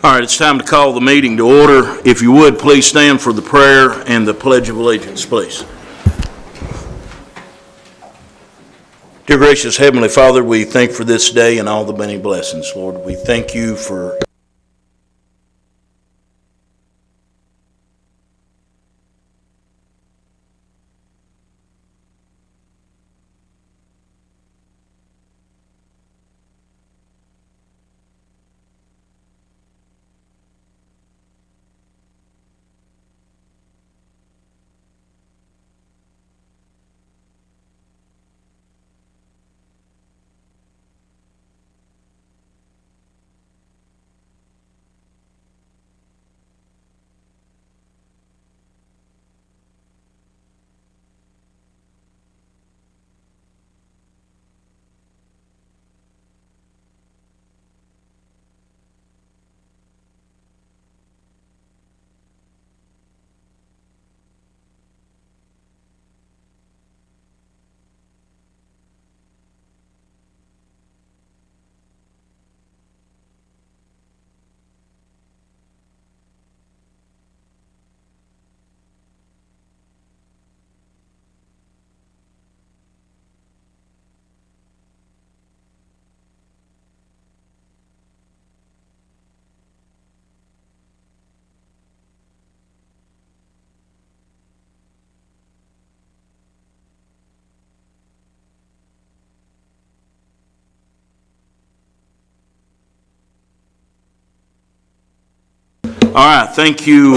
All right, it's time to call the meeting to order. If you would, please stand for the prayer and the Pledge of Allegiance, please. Dear gracious Heavenly Father, we thank you for this day and all the many blessings, Lord. We thank you for All right, thank you,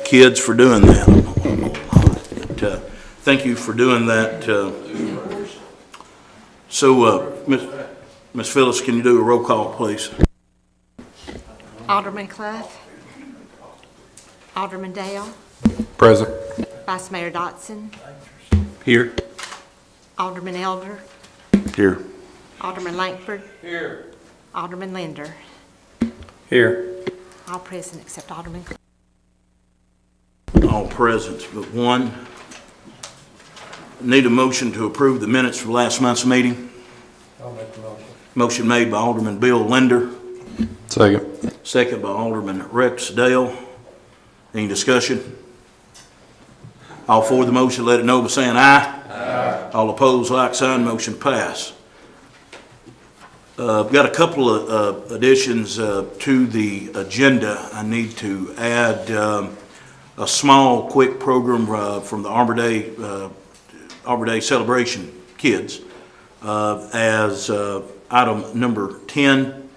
kids, for doing that. Thank you for doing that. Miss Phyllis, can you do a roll call, please? Alderman Clough. Alderman Dale. Present. Vice Mayor Dotson. Here. Alderman Elder. Here. Alderman Lankford. Here. Alderman Linder. Here. All present except Alderman Clough. All present but one. Need a motion to approve the minutes for last month's meeting. I'll make the motion. Motion made by Alderman Bill Linder. Second. Second by Alderman Rex Dale. Any discussion? All for the motion, let it know by saying aye. Aye. All opposed, like sign. Motion pass. I've got a couple of additions to the agenda. I need to add a small, quick program from the Arbor Day celebration kids as item number 10.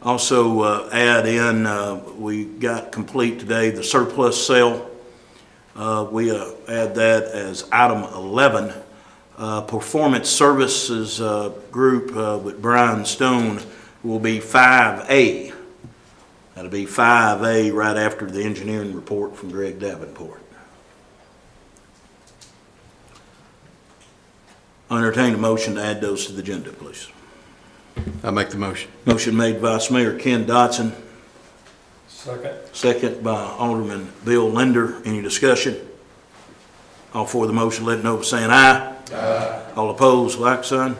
Also add in, we got complete today the surplus sale. We add that as item 11. Performance Services group with Brian Stone will be 5A. That'll be 5A right after the engineering report from Greg Davenport. I'll entertain a motion to add those to the agenda, please. I'll make the motion. Motion made by Vice Mayor Ken Dotson. Second. Second by Alderman Bill Linder. Any discussion? All for the motion, let it know by saying aye. Aye. All opposed, like sign.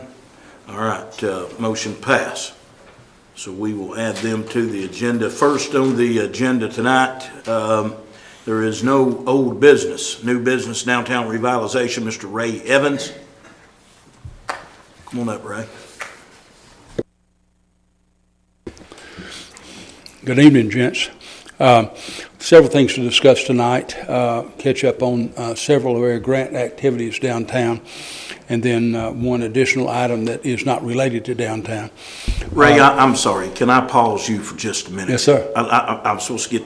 All right, motion pass. So we will add them to the agenda. First on the agenda tonight, there is no old business. New business, downtown revitalization, Mr. Ray Evans. Come on up, Ray. Good evening, gents. Several things to discuss tonight. Catch up on several of our grant activities downtown, and then one additional item that is not related to downtown. Ray, I'm sorry. Can I pause you for just a minute? Yes, sir. I'm supposed to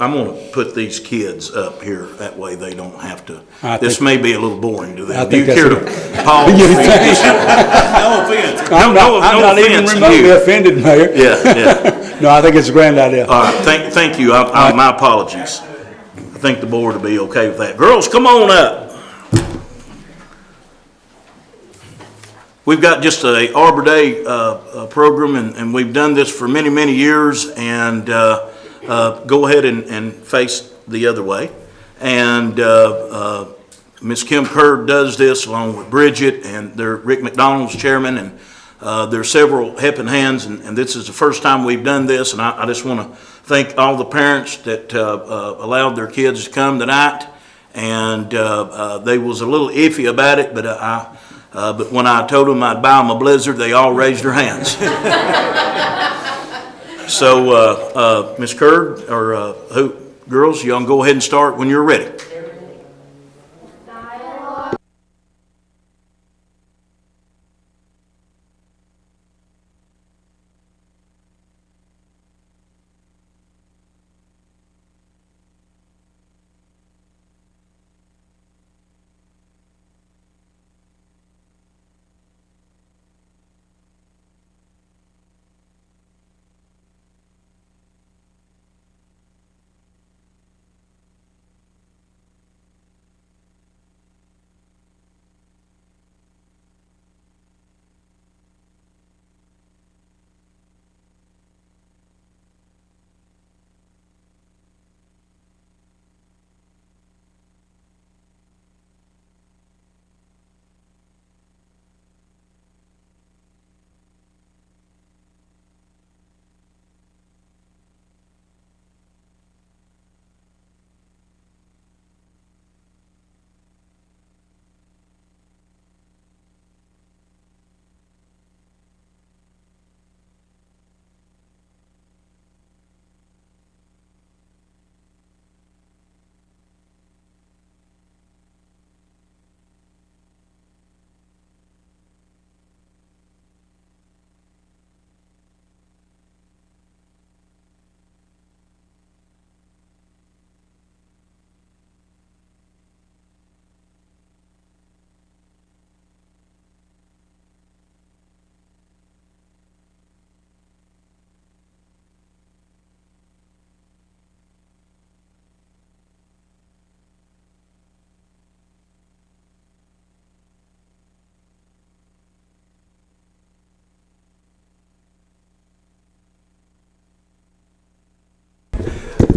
I'm going to put these kids up here. That way they don't have to. This may be a little boring to them. Do you care to pause? No offense. I'm not even remotely offended, Mayor. Yeah. No, I think it's a grand idea. All right. Thank you. My apologies. I think the board will be okay with that. Girls, come on up. We've got just a Arbor Day program, and we've done this for many, many years. And go ahead and face the other way. And Miss Kim Kerr does this along with Bridget, and Rick McDonald's chairman, and There are several helping hands, and this is the first time we've done this, and I just want to thank all the parents that allowed their kids to come tonight. And they was a little iffy about it, but when I told them I'd buy them a blizzard, they all raised their hands. So, Ms. Curd, or girls, y'all can go ahead and start when you're ready.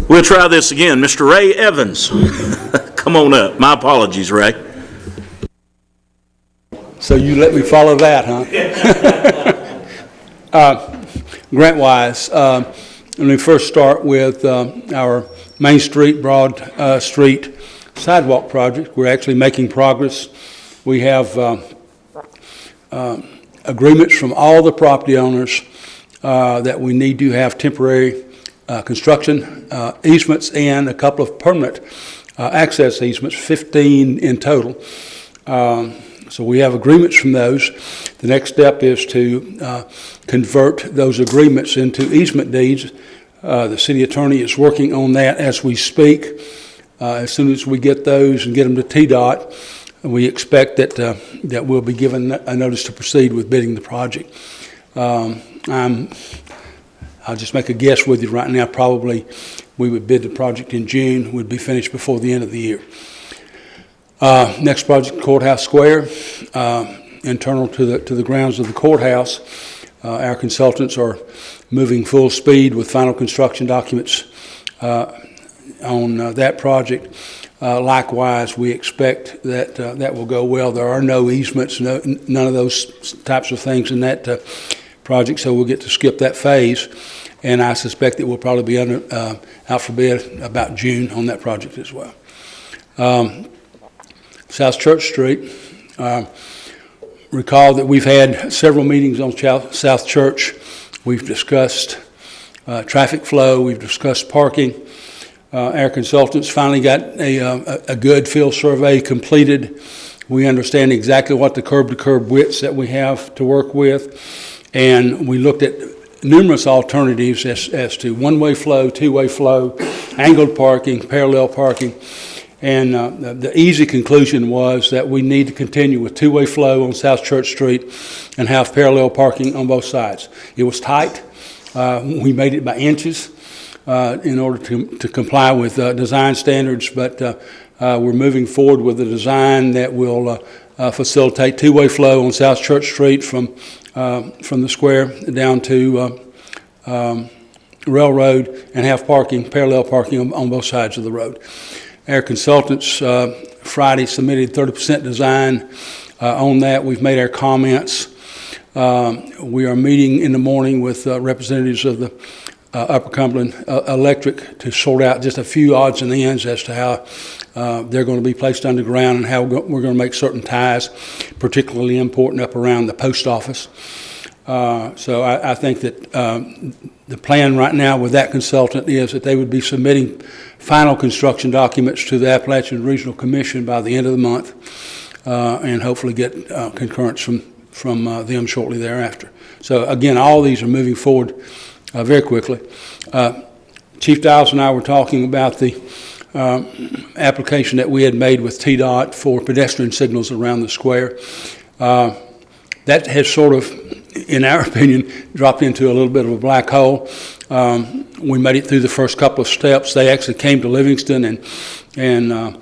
We'll try this again. Mr. Ray Evans, come on up. My apologies, Ray. So you let me follow that, huh? Grant-wise, let me first start with our Main Street, Broad Street sidewalk project. We're actually making progress. We have agreements from all the property owners that we need to have temporary construction easements and a couple of permanent access easements, 15 in total. So we have agreements from those. The next step is to convert those agreements into easement deeds. The city attorney is working on that as we speak. As soon as we get those and get them to TDOT, we expect that we'll be given a notice to proceed with bidding the project. I'll just make a guess with you right now. Probably we would bid the project in June. We'd be finished before the end of the year. Next project, Courthouse Square, internal to the grounds of the courthouse. Our consultants are moving full speed with final construction documents on that project. Likewise, we expect that that will go well. There are no easements, none of those types of things in that project, so we'll get to skip that phase. And I suspect it will probably be out for bid about June on that project as well. South Church Street. Recall that we've had several meetings on South Church. We've discussed traffic flow. We've discussed parking. Our consultants finally got a good field survey completed. We understand exactly what the curb-to-curb widths that we have to work with. And we looked at numerous alternatives as to one-way flow, two-way flow, angled parking, parallel parking. And the easy conclusion was that we need to continue with two-way flow on South Church Street and have parallel parking on both sides. It was tight. We made it by inches in order to comply with design standards, but we're moving forward with a design that will facilitate two-way flow on South Church Street from the square down to Railroad and have parking, parallel parking on both sides of the road. Our consultants Friday submitted 30% design on that. We've made our comments. We are meeting in the morning with representatives of the Upper Cumberland Electric to sort out just a few odds and ends as to how they're going to be placed underground and how we're going to make certain ties, particularly important up around the post office. So I think that the plan right now with that consultant is that they would be submitting final construction documents to the Appalachian Regional Commission by the end of the month, and hopefully get concurrence from them shortly thereafter. So again, all these are moving forward very quickly. Chief Dials and I were talking about the application that we had made with TDOT for pedestrian signals around the square. That has sort of, in our opinion, dropped into a little bit of a black hole. We made it through the first couple of steps. They actually came to Livingston and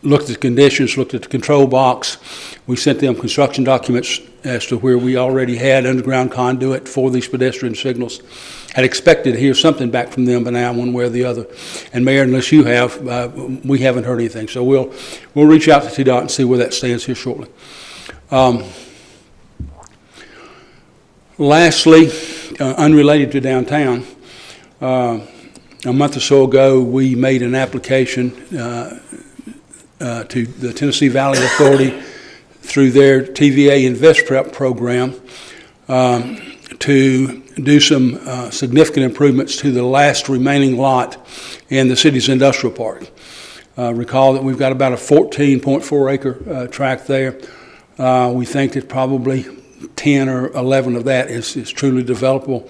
looked at the conditions, looked at the control box. We sent them construction documents as to where we already had underground conduit for these pedestrian signals. Had expected to hear something back from them by now, one way or the other. And Mayor, unless you have, we haven't heard anything. So we'll reach out to TDOT and see where that stands here shortly. Lastly, unrelated to downtown, a month or so ago, we made an application to the Tennessee Valley Authority through their TVA Invest Prep program to do some significant improvements to the last remaining lot in the city's industrial park. Recall that we've got about a 14.4 acre tract there. We think that probably 10 or 11 of that is truly developable.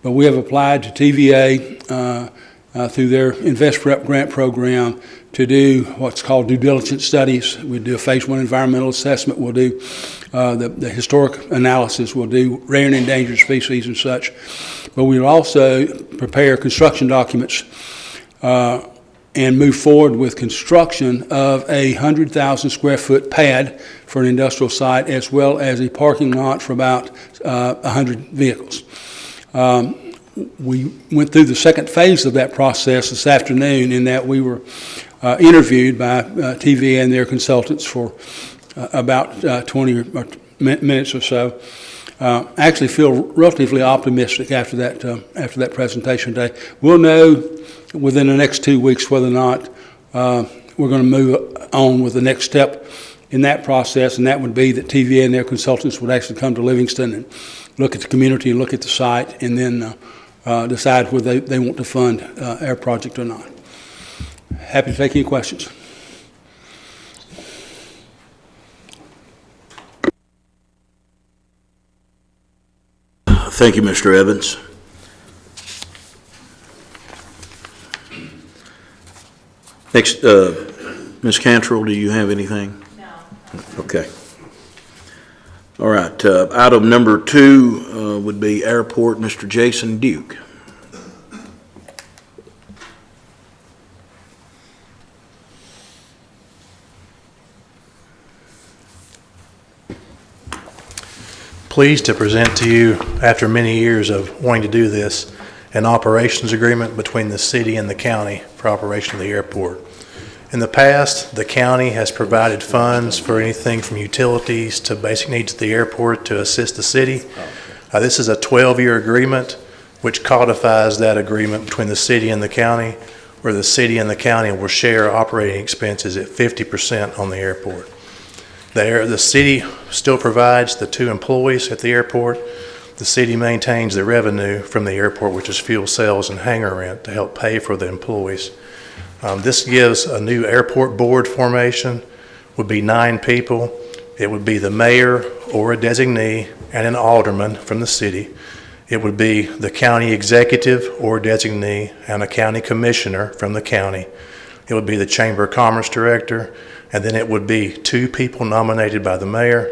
But we have applied to TVA through their Invest Prep grant program to do what's called due diligence studies. We do a phase 1 environmental assessment. We'll do the historic analysis. We'll do rare and endangered species and such. But we'll also prepare construction documents and move forward with construction of a 100,000 square foot pad for an industrial site, as well as a parking lot for about 100 vehicles. We went through the second phase of that process this afternoon, in that we were interviewed by TVA and their consultants for about 20 minutes or so. Actually feel relatively optimistic after that presentation today. We'll know within the next 2 weeks whether or not we're going to move on with the next step in that process, and that would be that TVA and their consultants would actually come to Livingston and look at the community and look at the site, and then decide whether they want to fund our project or not. Happy to take any questions. Thank you, Mr. Evans. Next, Ms. Cantrell, do you have anything? No. Okay. All right. Item number 2 would be Airport, Mr. Jason Duke. Pleased to present to you, after many years of wanting to do this, an operations agreement between the city and the county for operation of the airport. In the past, the county has provided funds for anything from utilities to basic needs at the airport to assist the city. This is a 12-year agreement which codifies that agreement between the city and the county, where the city and the county will share operating expenses at 50% on the airport. The city still provides the 2 employees at the airport. The city maintains the revenue from the airport, which is fuel sales and hangar rent, to help pay for the employees. This gives a new airport board formation, would be 9 people. It would be the mayor or a designee and an alderman from the city. It would be the county executive or designee and a county commissioner from the county. It would be the Chamber of Commerce director, and then it would be 2 people nominated by the mayor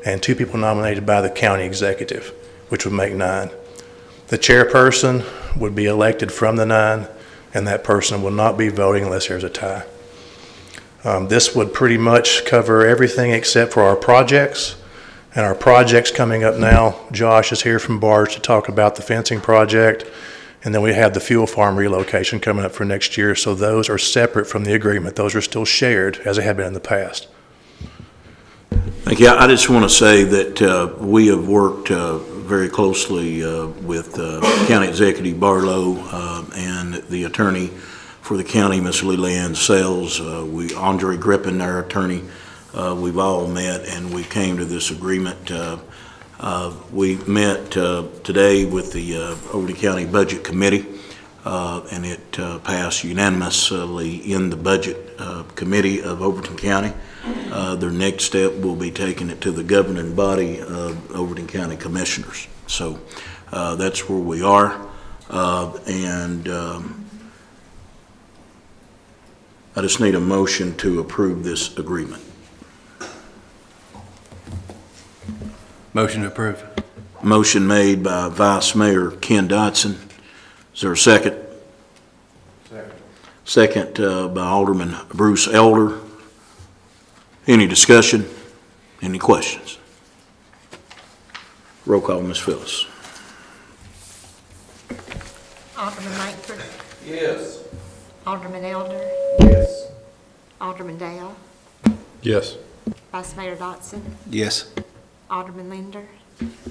and 2 people nominated by the county executive, which would make 9. The chairperson would be elected from the 9, and that person will not be voting unless there's a tie. This would pretty much cover everything except for our projects. And our projects coming up now, Josh is here from Barge to talk about the fencing project, and then we have the fuel farm relocation coming up for next year, so those are separate from the agreement. Those are still shared as they have been in the past. Thank you. I just want to say that we have worked very closely with County Executive Barlow and the attorney for the county, Ms. Leland Sells. Andre Grippin, our attorney, we've all met and we came to this agreement. We met today with the Overton County Budget Committee, and it passed unanimously in the Budget Committee of Overton County. Their next step will be taking it to the governing body of Overton County Commissioners. So that's where we are. And I just need a motion to approve this agreement. Motion to approve. Motion made by Vice Mayor Ken Dodson. Is there a second? Second by Alderman Bruce Elder. Any discussion? Any questions? Roll call, Ms. Phyllis. Alderman Langford. Yes. Alderman Elder. Yes. Alderman Dale. Yes. Vice Mayor Dotson. Yes. Alderman Linder.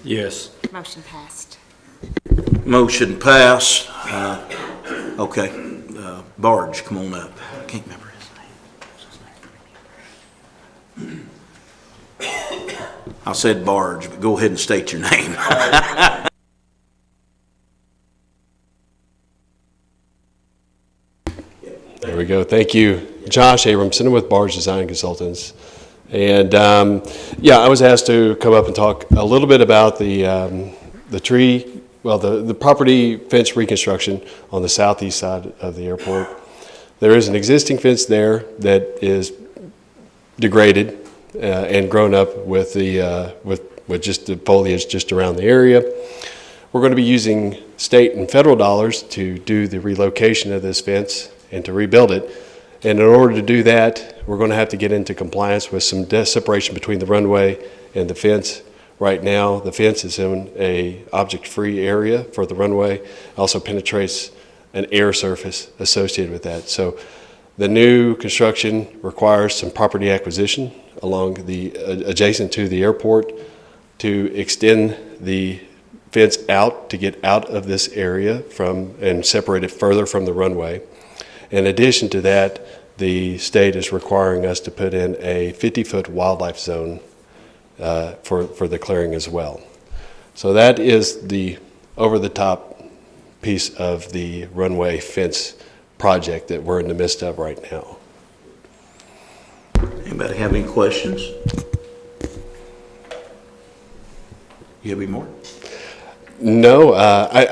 Yes. Motion passed. Motion passed. Okay. Barge, come on up. I can't remember his name. I said Barge, but go ahead and state your name. There we go. Thank you. Josh Abramson with Barge Design Consultants. And yeah, I was asked to come up and talk a little bit about the property fence reconstruction on the southeast side of the airport. There is an existing fence there that is degraded and grown up with with just the foliage just around the area. We're going to be using state and federal dollars to do the relocation of this fence and to rebuild it. And in order to do that, we're going to have to get into compliance with some separation between the runway and the fence. Right now, the fence is in a object-free area for the runway. Also penetrates an air surface associated with that. So the new construction requires some property acquisition along the adjacent to the airport to extend the fence out to get out of this area and separate it further from the runway. In addition to that, the state is requiring us to put in a 50-foot wildlife zone for the clearing as well. So that is the over-the-top piece of the runway fence project that we're in the midst of right now. Anybody have any questions? You have any more? No, I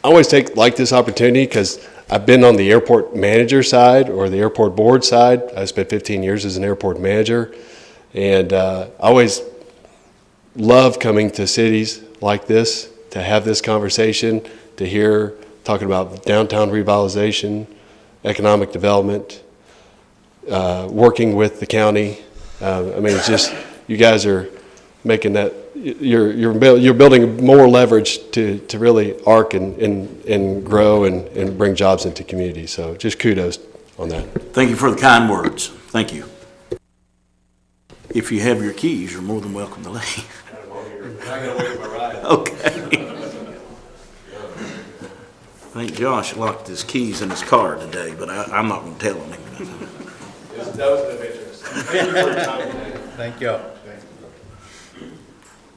always like this opportunity because I've been on the airport manager side or the airport board side. I spent 15 years as an airport manager, and I always love coming to cities like this to have this conversation, to hear talking about downtown revitalization, economic development, working with the county. I mean, it's just you guys are making that. You're building more leverage to really arc and grow and bring jobs into communities. So just kudos on that. Thank you for the kind words. Thank you. If you have your keys, you're more than welcome to leave. I gotta wait for my ride. Okay. I think Josh locked his keys in his car today, but I'm not going to tell him. That was of interest. Thank you for your time today. Thank you.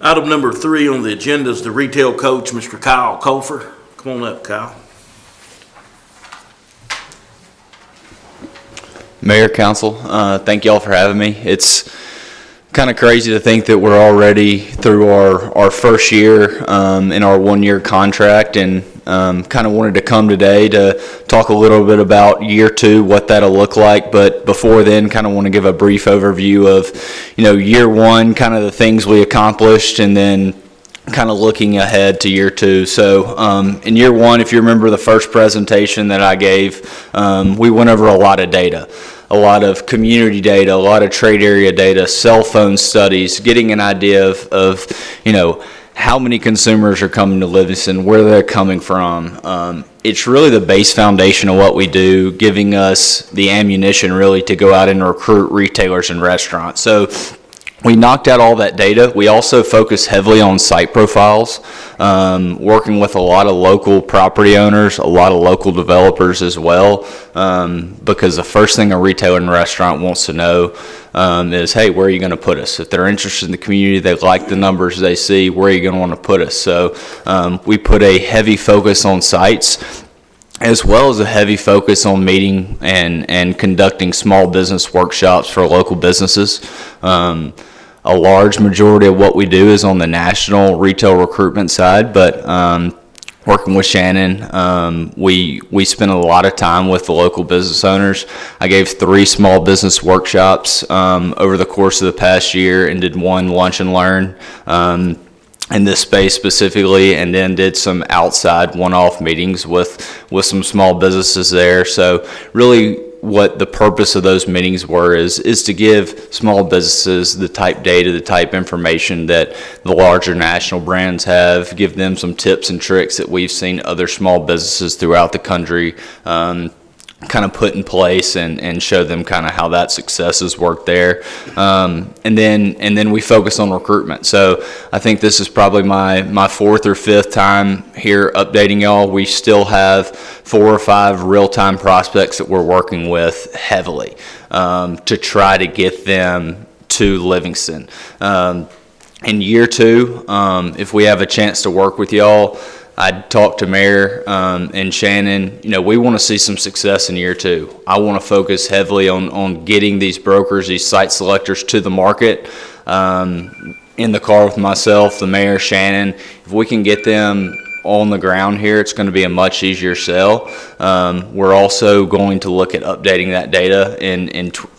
Item number 3 on the agenda is the retail coach, Mr. Kyle Colfer. Come on up, Kyle. Mayor, Council, thank you all for having me. It's kind of crazy to think that we're already through our first year in our 1-year contract, and kind of wanted to come today to talk a little bit about year 2, what that'll look like. But before then, kind of want to give a brief overview of, year 1, kind of the things we accomplished, and then kind of looking ahead to year 2. So in year 1, if you remember the first presentation that I gave, we went over a lot of data. A lot of community data, a lot of trade area data, cell phone studies, getting an idea of how many consumers are coming to Livingston, where they're coming from. It's really the base foundation of what we do, giving us the ammunition really to go out and recruit retailers and restaurants. So we knocked out all that data. We also focus heavily on site profiles, working with a lot of local property owners, a lot of local developers as well, because the first thing a retailer and restaurant wants to know is, hey, where are you going to put us? If they're interested in the community, they like the numbers they see, where are you going to want to put us? So we put a heavy focus on sites, as well as a heavy focus on meeting and conducting small business workshops for local businesses. A large majority of what we do is on the national retail recruitment side, but working with Shannon, we spend a lot of time with the local business owners. I gave 3 small business workshops over the course of the past year, and did 1 lunch and learn in this space specifically, and then did some outside one-off meetings with some small businesses there. So really what the purpose of those meetings were is to give small businesses the type data, the type information that the larger national brands have, give them some tips and tricks that we've seen other small businesses throughout the country kind of put in place, and show them kind of how that success has worked there. And then we focus on recruitment. So I think this is probably my 4th or 5th time here updating y'all. We still have 4 or 5 real-time prospects that we're working with heavily to try to get them to Livingston. In year 2, if we have a chance to work with y'all, I'd talk to Mayor and Shannon. We want to see some success in year 2. I want to focus heavily on getting these brokers, these site selectors to the market. In the car with myself, the mayor, Shannon. If we can get them on the ground here, it's going to be a much easier sell. We're also going to look at updating that data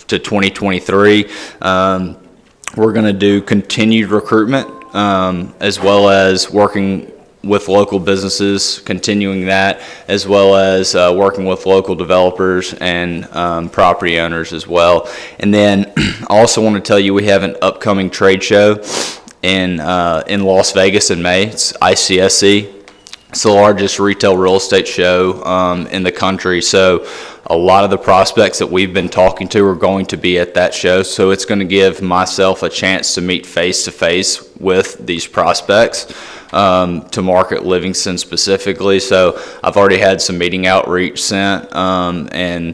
to 2023. We're going to do continued recruitment as well as working with local businesses, continuing that, as well as working with local developers and property owners as well. And then I also want to tell you we have an upcoming trade show in Las Vegas in May. It's ICSC. It's the largest retail real estate show in the country. So a lot of the prospects that we've been talking to are going to be at that show. So it's going to give myself a chance to meet face-to-face with these prospects to market Livingston specifically. So I've already had some meeting outreach sent, and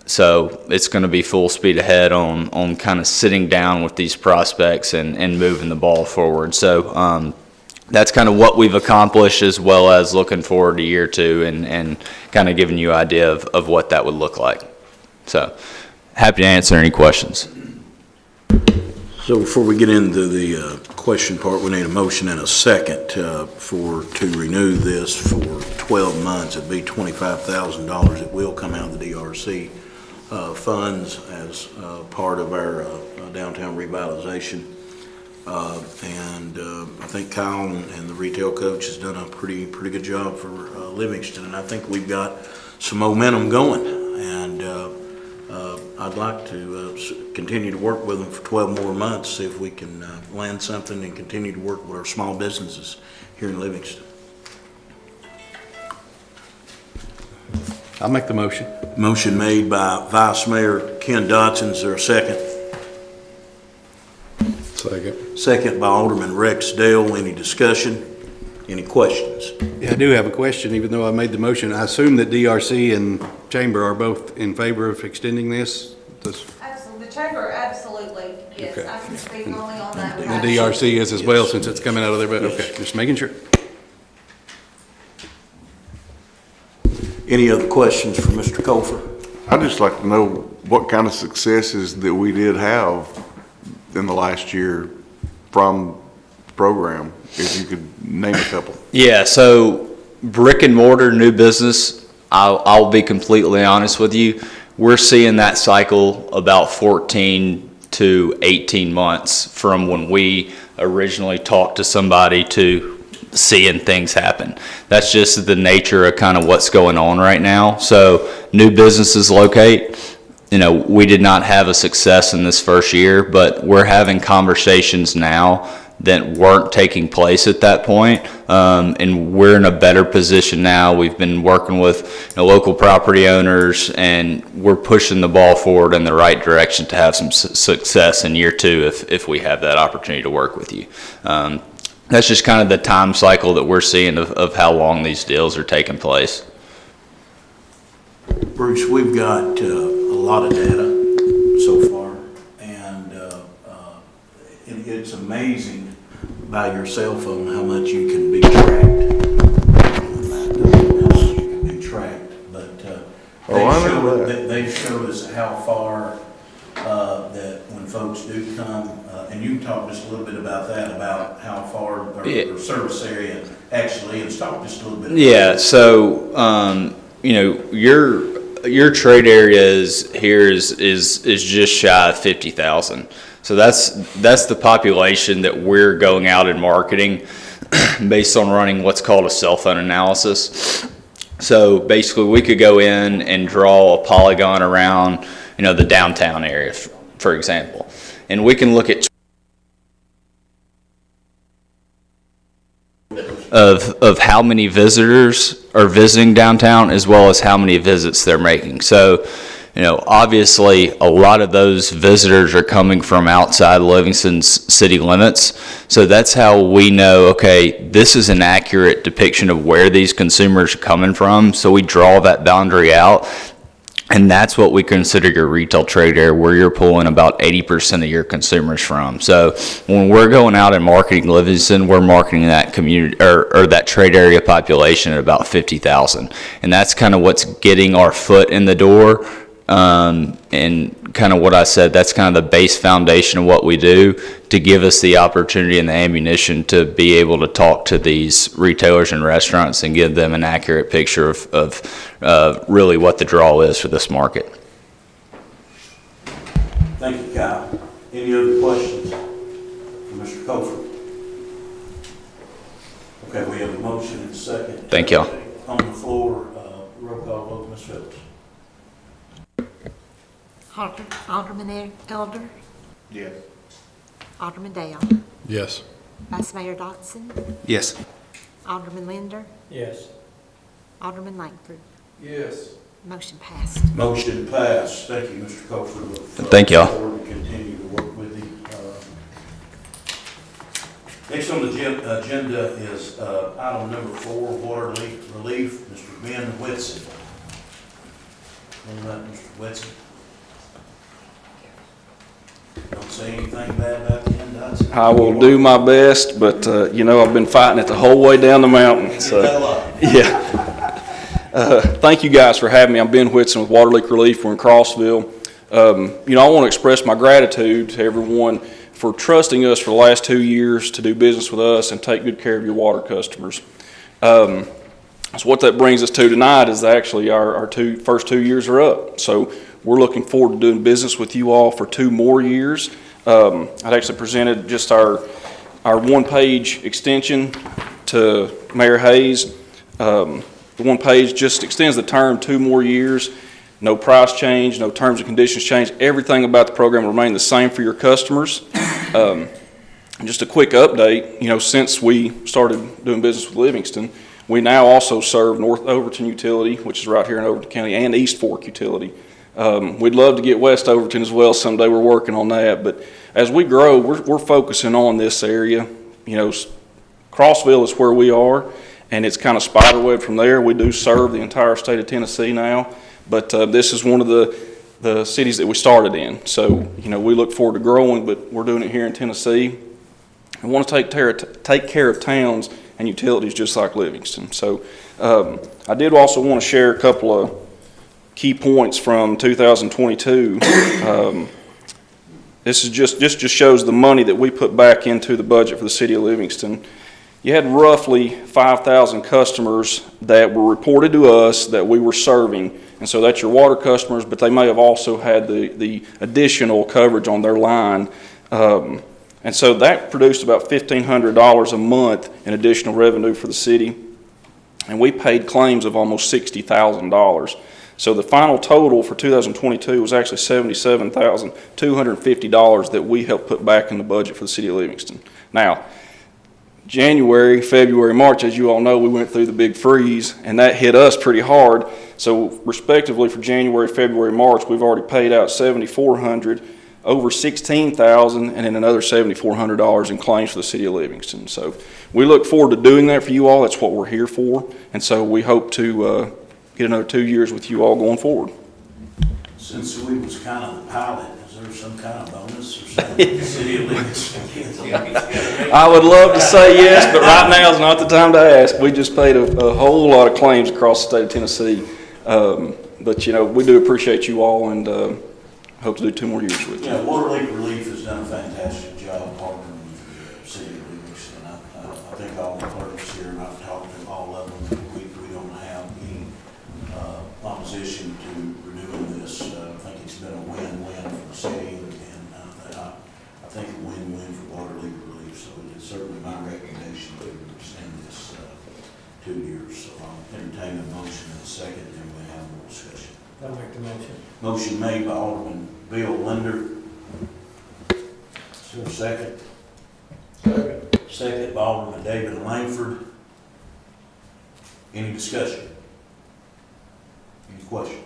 so it's going to be full speed ahead on kind of sitting down with these prospects and moving the ball forward. So that's kind of what we've accomplished, as well as looking forward to year 2 and kind of giving you an idea of what that would look like. So happy to answer any questions. So before we get into the question part, we need a motion and a second to renew this for 12 months. It'd be $25,000. It will come out of the DRC funds as part of our downtown revitalization. And I think Kyle and the retail coach has done a pretty good job for Livingston, and I think we've got some momentum going. And I'd like to continue to work with them for 12 more months, see if we can land something and continue to work with our small businesses here in Livingston. I'll make the motion. Motion made by Vice Mayor Ken Dotson. Is there a second? Second. Second by Alderman Rex Dale. Any discussion? Any questions? Yeah, I do have a question, even though I made the motion. I assume that DRC and Chamber are both in favor of extending this? Absolutely, the chamber, absolutely, yes, Okay. I can speak only on that. And the DRC is as well, since it's coming out of their budget? Okay, just making sure. Any other questions for Mr. Colfer? I'd just like to know what kind of successes that we did have in the last year from the program, if you could name a couple. Yeah, so brick and mortar new business, I'll be completely honest with you, we're seeing that cycle about 14 to 18 months from when we originally talked to somebody to seeing things happen. That's just the nature of kind of what's going on right now. So new businesses locate. We did not have a success in this first year, but we're having conversations now that weren't taking place at that point. And we're in a better position now. We've been working with local property owners, and we're pushing the ball forward in the right direction to have some success in year 2 if we have that opportunity to work with you. That's just kind of the time cycle that we're seeing of how long these deals are taking place. Bruce, we've got a lot of data so far, and it's amazing by your cell phone how much you can be tracked. How much you can be tracked, but they show us how far that when folks do come, and you can talk just a little bit about that, about how far their service area actually is. Talk just a little bit about that. So your trade area is just shy of 50,000. So that's the population that we're going out and marketing based on running what's called a cell phone analysis. So basically we could go in and draw a polygon around, the downtown area, for example, and we can look at of how many visitors are visiting downtown as well as how many visits they're making. So, obviously a lot of those visitors are coming from outside Livingston's city limits. So that's how we know, okay, this is an accurate depiction of where these consumers are coming from. So we draw that boundary out. And that's what we consider your retail trade area, where you're pulling about 80% of your consumers from. So when we're going out and marketing Livingston, we're marketing that community or that trade area population at about 50,000. And that's kind of what's getting our foot in the door. And kind of what I said, that's kind of the base foundation of what we do to give us the opportunity and the ammunition to be able to talk to these retailers and restaurants and give them an accurate picture of really what the draw is for this market. Thank you, Kyle. Any other questions for Mr. Cofer? Okay, we have a motion and a second. Thank y'all. On the floor, roll call vote, Ms. Phillips. Alderman Elder, Yes. Alderman Dale, Yes. Vice Mayor Dotson, Yes. Alderman Linder, Yes. Alderman Langford. Yes. Motion passed. Motion passed. Thank you, Mr. Cofer. Thank y'all. Look forward to continue to work with you. Next on the agenda is item number 4, water leak relief. Mr. Ben Whitson. Mr. Whitson. Don't say anything bad about the end. I will do my best, but I've been fighting it the whole way down the mountain. So, yeah. Thank you guys for having me. I'm Ben Whitson with Water Leak Relief. We're in Crossville. I want to express my gratitude to everyone for trusting us for the last 2 years to do business with us and take good care of your water customers. So what that brings us to tonight is actually our first 2 years are up. So we're looking forward to doing business with you all for 2 more years. I'd actually presented just our one-page extension to Mayor Hayes. The one page just extends the term 2 more years. No price change, no terms and conditions change. Everything about the program will remain the same for your customers. Just a quick update, since we started doing business with Livingston, we now also serve North Overton Utility, which is right here in Overton County, and East Fork Utility. We'd love to get West Overton as well someday. We're working on that. But as we grow, we're focusing on this area. Crossville is where we are, and it's kind of spiderweb from there. We do serve the entire state of Tennessee now, but this is one of the cities that we started in. So, we look forward to growing, but we're doing it here in Tennessee. I want to take care of towns and utilities just like Livingston. So I did also want to share a couple of key points from 2022. This is just shows the money that we put back into the budget for the city of Livingston. You had roughly 5,000 customers that were reported to us that we were serving, and so that's your water customers, but they may have also had the additional coverage on their line. And so that produced about $1,500 a month in additional revenue for the city, and we paid claims of almost $60,000. So the final total for 2022 was actually $77,250 that we helped put back in the budget for the city of Livingston. Now, January, February, March, as you all know, we went through the big freeze, and that hit us pretty hard. So respectively for January, February, March, we've already paid out $7,400, over $16,000, and then another $7,400 in claims for the city of Livingston. So we look forward to doing that for you all. That's what we're here for. And so we hope to get another 2 years with you all going forward. Since we was kind of the pilot, is there some kind of bonus or something? City of Livingston. I would love to say yes, but right now is not the time to ask. We just paid a whole lot of claims across the state of Tennessee. But, you know, we do appreciate you all and hope to do 2 more years with you. Yeah, Water Leak Relief has done a fantastic job partnering with the city of Livingston. I think all the clerks here, and I've talked to all of them, we don't have any opposition to renewing this. I think it's been a win-win for the city, and I think a win-win for Water Leak Relief. So it's certainly my recommendation to extend this 2 years. So I'll entertain a motion in a second, and then we'll have more discussion. I'll make the motion. Motion made by Alderman Bill Linder. Is there a second? Second. Second by Alderman David Langford. Any discussion? Any questions?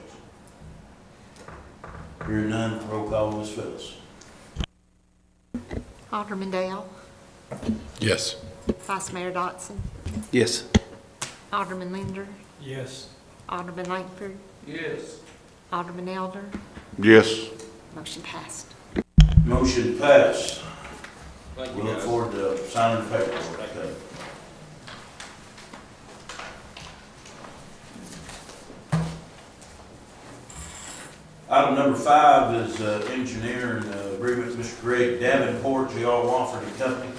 Hearing none, roll call, Ms. Phillips. Alderman Dale, Yes. Vice Mayor Dotson, Yes. Alderman Linder, Yes. Alderman Langford, Yes. Alderman Elder, Yes. motion passed. Motion passed. Thank We look forward to signing the paperwork. Okay. Item number 5 is engineering agreement, Mr. Greg Davenport, J.R. Wofford and Company.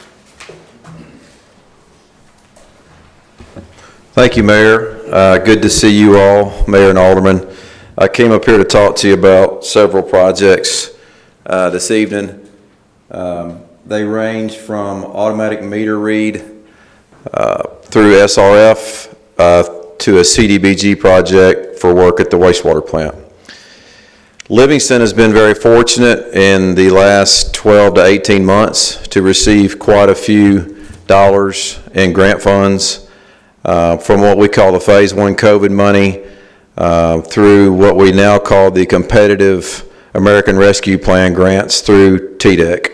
Thank you, Mayor. Good to see you all, Mayor and Alderman. I came up here to talk to you about several projects this evening. They range from automatic meter read through SRF to a CDBG project for work at the wastewater plant. Livingston has been very fortunate in the last 12 to 18 months to receive quite a few dollars in grant funds from what we call the Phase 1 COVID money through what we now call the Competitive American Rescue Plan grants through TDEC.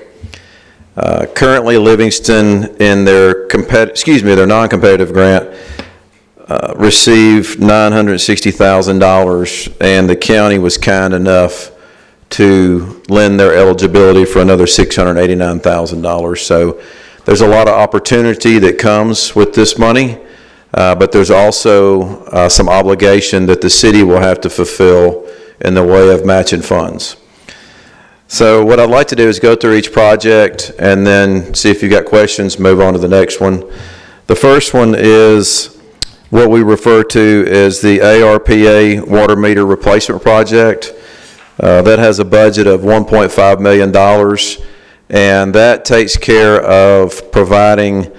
Currently, Livingston in their non-competitive grant received $960,000, and the county was kind enough to lend their eligibility for another $689,000. So there's a lot of opportunity that comes with this money, but there's also some obligation that the city will have to fulfill in the way of matching funds. So what I'd like to do is go through each project and then see if you've got questions, move on to the next one. The first one is what we refer to as the ARPA water meter replacement project. That has a budget of $1.5 million, and that takes care of providing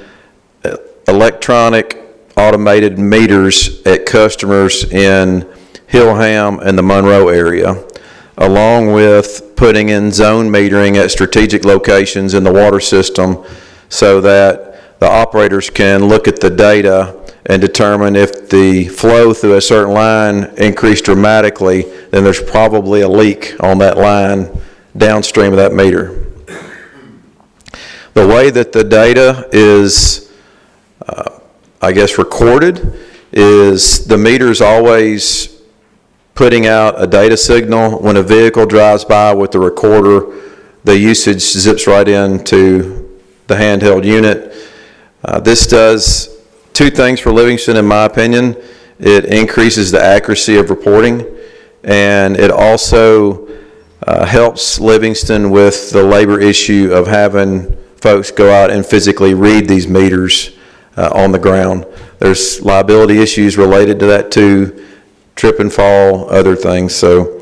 electronic automated meters at customers in Hillham and the Monroe area, along with putting in zone metering at strategic locations in the water system so that the operators can look at the data and determine if the flow through a certain line increased dramatically, then there's probably a leak on that line downstream of that meter. The way that the data is, recorded is the meter's always putting out a data signal. When a vehicle drives by with the recorder, the usage zips right into the handheld unit. This does 2 things for Livingston, in my opinion. It increases the accuracy of reporting, and it also helps Livingston with the labor issue of having folks go out and physically read these meters on the ground. There's liability issues related to that too, trip and fall, other things. So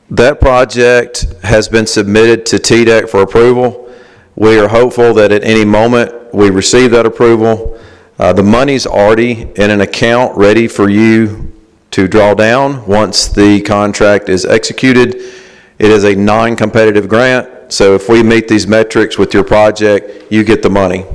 that project has been submitted to TDEC for approval. We are hopeful that at any moment we receive that approval. The money's already in an account ready for you to draw down. Once the contract is executed, it is a non-competitive grant. So if we meet these metrics with your project, you get the money.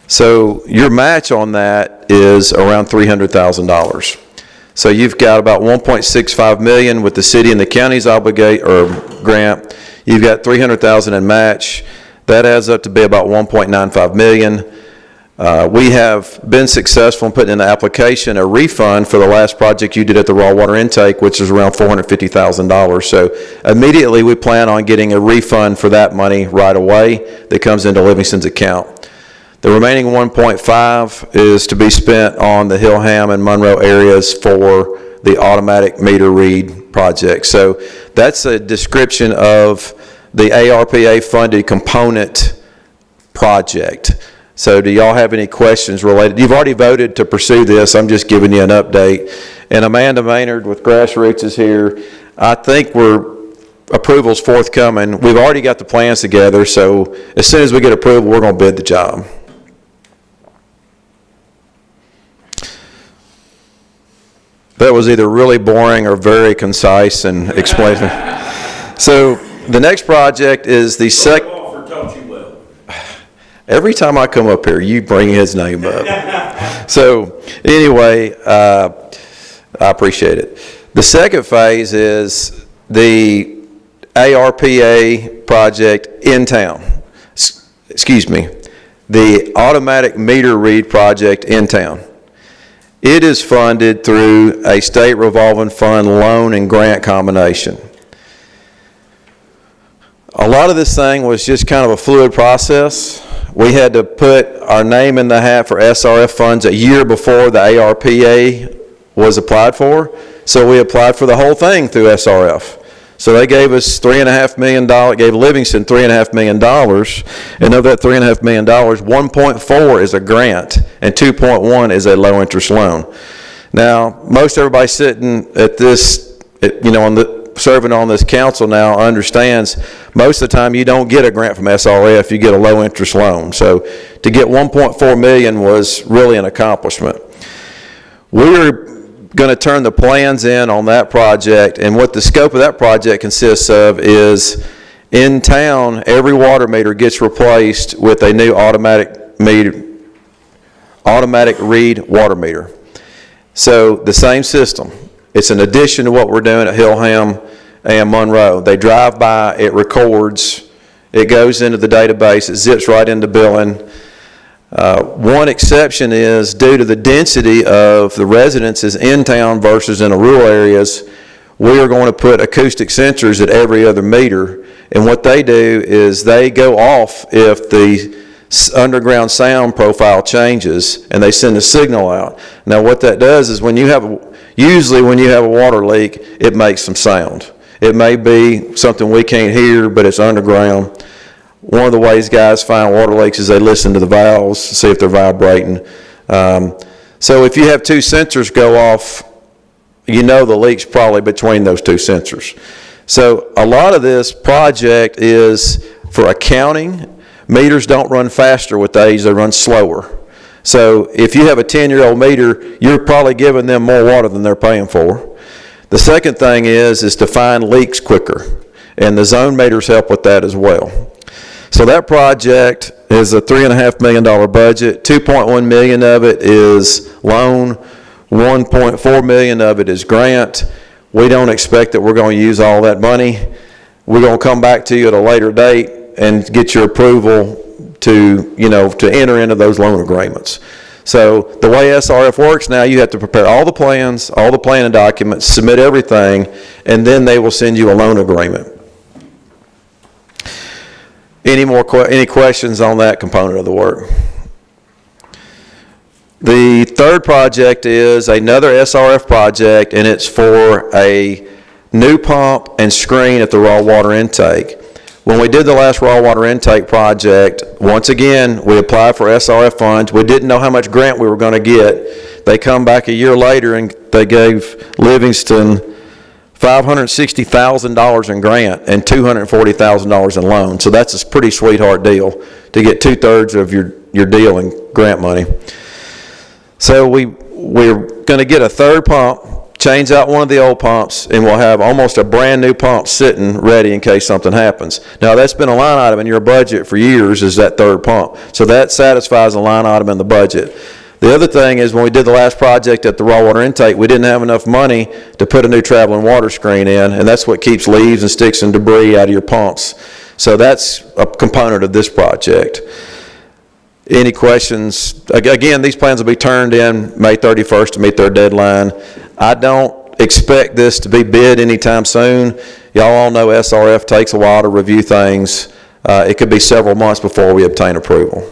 So your match on that is around $300,000. So you've got about $1.65 million with the city and the county's grant. You've got $300,000 in match. That adds up to be about $1.95 million. We have been successful in putting in the application a refund for the last project you did at the raw water intake, which is around $450,000. So immediately we plan on getting a refund for that money right away that comes into Livingston's account. The remaining 1.5 is to be spent on the Hillham and Monroe areas for the automatic meter read project. So that's a description of the ARPA funded component project. So do y'all have any questions related? You've already voted to pursue this. I'm just giving you an update. And Amanda Maynard with Grassroots is here. I think approval's forthcoming. We've already got the plans together, so as soon as we get approval, we're going to bid the job. That was either really boring or very concise and explaining. So the next project is the Every time I come up here, you bring his name up. So anyway, I appreciate it. The second phase is the ARPA project in town. Excuse me, the automatic meter read project in town. It is funded through a state revolving fund loan and grant combination. A lot of this thing was just kind of a fluid process. We had to put our name in the hat for SRF funds a year before the ARPA was applied for. So we applied for the whole thing through SRF. So they gave us $3.5 million, gave Livingston $3.5 million, and of that $3.5 million, 1.4 is a grant and 2.1 is a low interest loan. Now, most everybody sitting at this, serving on this council now understands most of the time you don't get a grant from SRF, you get a low interest loan. So to get 1.4 million was really an accomplishment. We're going to turn the plans in on that project, and what the scope of that project consists of is in town every water meter gets replaced with a new automatic read water meter. So the same system. It's an addition to what we're doing at Hillham and Monroe. They drive by, it records, it goes into the database, it zips right into billing. One exception is due to the density of the residences in town versus in the rural areas, we are going to put acoustic sensors at every other meter. And what they do is they go off if the underground sound profile changes and they send a signal out. Now what that does is usually when you have a water leak, it makes some sound. It may be something we can't hear, but it's underground. One of the ways guys find water leaks is they listen to the valves to see if they're vibrating. So if you have two sensors go off, you know the leak's probably between those two sensors. So a lot of this project is for accounting. Meters don't run faster with age, they run slower. So if you have a 10-year-old meter, you're probably giving them more water than they're paying for. The second thing is to find leaks quicker, and the zone meters help with that as well. So that project is a $3.5 million budget. $2.1 million of it is loan, $1.4 million of it is grant. We don't expect that we're going to use all that money. We're going to come back to you at a later date and get your approval to enter into those loan agreements. So the way SRF works now, you have to prepare all the plans, all the planning documents, submit everything, and then they will send you a loan agreement. Any questions on that component of the work? The third project is another SRF project, and it's for a new pump and screen at the raw water intake. When we did the last raw water intake project, once again, we applied for SRF funds. We didn't know how much grant we were going to get. They come back a year later and they gave Livingston $560,000 in grant and $240,000 in loan. So that's a pretty sweetheart deal to get 2/3 of your deal in grant money. So we're going to get a third pump change out one of the old pumps, and we'll have almost a brand-new pump sitting ready in case something happens. Now, that's been a line item in your budget for years, is that third pump. So that satisfies a line item in the budget. The other thing is, when we did the last project at the raw water intake, we didn't have enough money to put a new traveling water screen in, and that's what keeps leaves and sticks and debris out of your pumps. So that's a component of this project. Any questions? Again, these plans will be turned in May 31st to meet their deadline. I don't expect this to be bid anytime soon. Y'all all know SRF takes a while to review things. It could be several months before we obtain approval.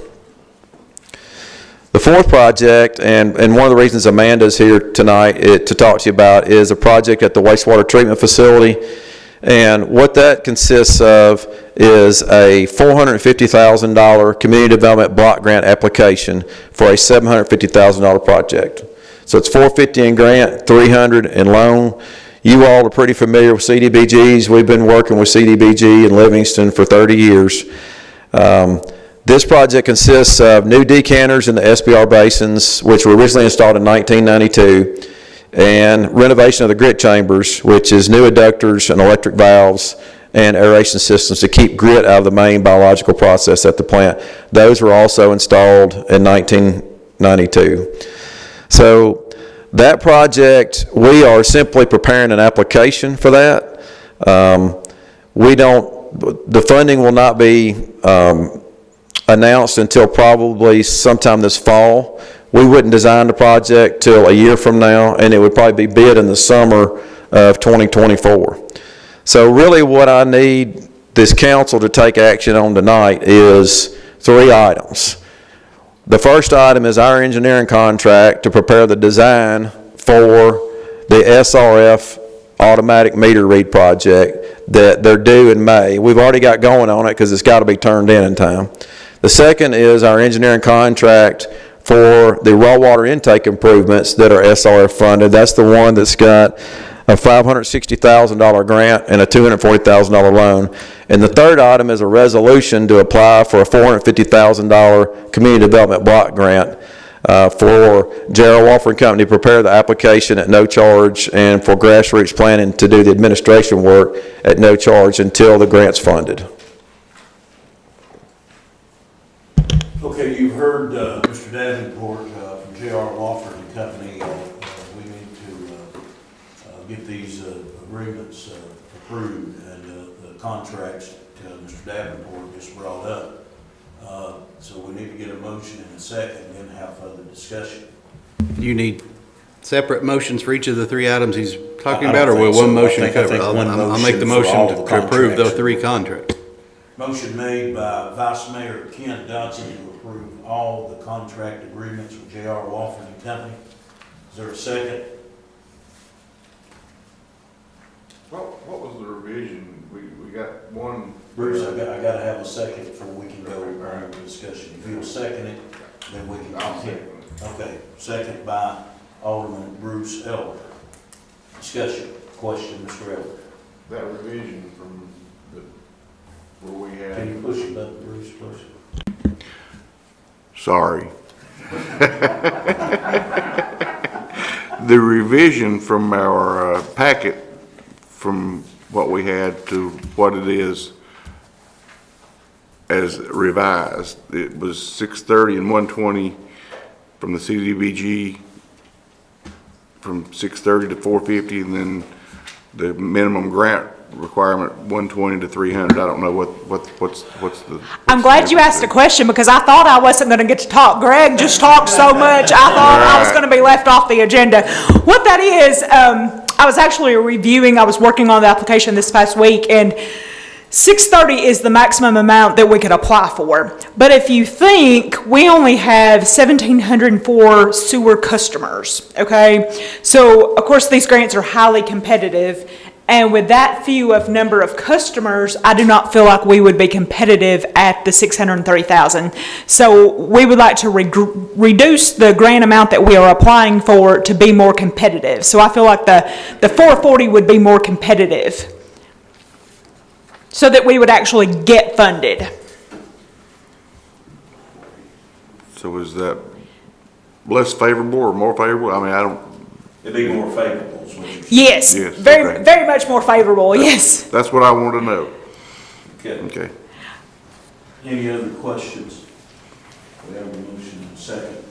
The fourth project, and one of the reasons Amanda's here tonight to talk to you about, is a project at the wastewater treatment facility. And what that consists of is a $450,000 community development block grant application for a $750,000 project. So it's $450 in grant, $300 in loan. You all are pretty familiar with CDBGs. We've been working with CDBG in Livingston for 30 years. This project consists of new decanters in the SBR basins, which were originally installed in 1992, and renovation of the grit chambers, which is new adductors and electric valves and aeration systems to keep grit out of the main biological process at the plant. Those were also installed in 1992. So that project, we are simply preparing an application for that. The funding will not be announced until probably sometime this fall. We wouldn't design the project till a year from now, and it would probably be bid in the summer of 2024. So really what I need this council to take action on tonight is 3 items. The first item is our engineering contract to prepare the design for the SRF automatic meter read project that they're due in May. We've already got going on it because it's got to be turned in time. The second is our engineering contract for the raw water intake improvements that are SRF funded. That's the one that's got a $560,000 grant and a $240,000 loan. And the third item is a resolution to apply for a $450,000 community development block grant for Gerald Walker and Company to prepare the application at no charge, and for grassroots planning to do the administration work at no charge until the grant's funded. Okay, you've heard Mr. Davenport from J.R. Walker and Company. We need to get these agreements approved, and the contracts Mr. Davenport just brought up. So we need to get a motion in a second and then have further discussion. You need separate motions for each of the 3 items he's talking about, or will one motion cover? I'll make the motion to approve the 3 contracts. Motion made by Vice Mayor Ken Dodson to approve all the contract agreements with J.R. Walker and Company. Is there a second? What was the revision? We got one. Bruce, I gotta have a second before we can go on the discussion. If you'll second it, then we can continue. Okay, second by Alderman Bruce Elder. Discussion, question, Mr. Elder. That revision from where we had. Can you push the button, Bruce, please? Sorry. The revision from our packet, from what we had to what it is as revised, it was 630 and 120 from the CDBG, from 630 to 450, and then the minimum grant requirement 120 to 300. I don't know what's the. I'm glad you asked a question, because I thought I wasn't going to get to talk. Greg just talked so much, I thought I was going to be left off the agenda. What that is, I was actually I was working on the application this past week, and 630 is the maximum amount that we could apply for. But if you think, we only have 1,704 sewer customers, okay? So, of course, these grants are highly competitive. And with that few of number of customers, I do not feel like we would be competitive at the $630,000. So we would like to reduce the grant amount that we are applying for to be more competitive. So I feel like the 440 would be more competitive, so that we would actually get funded. So is that less favorable or more favorable? I mean, I don't. It'd be more favorable. switch. Yes, Yes, very, okay. very much more favorable, yes. That's what I want to know. Okay. Okay. Any other questions? We have a motion and a second.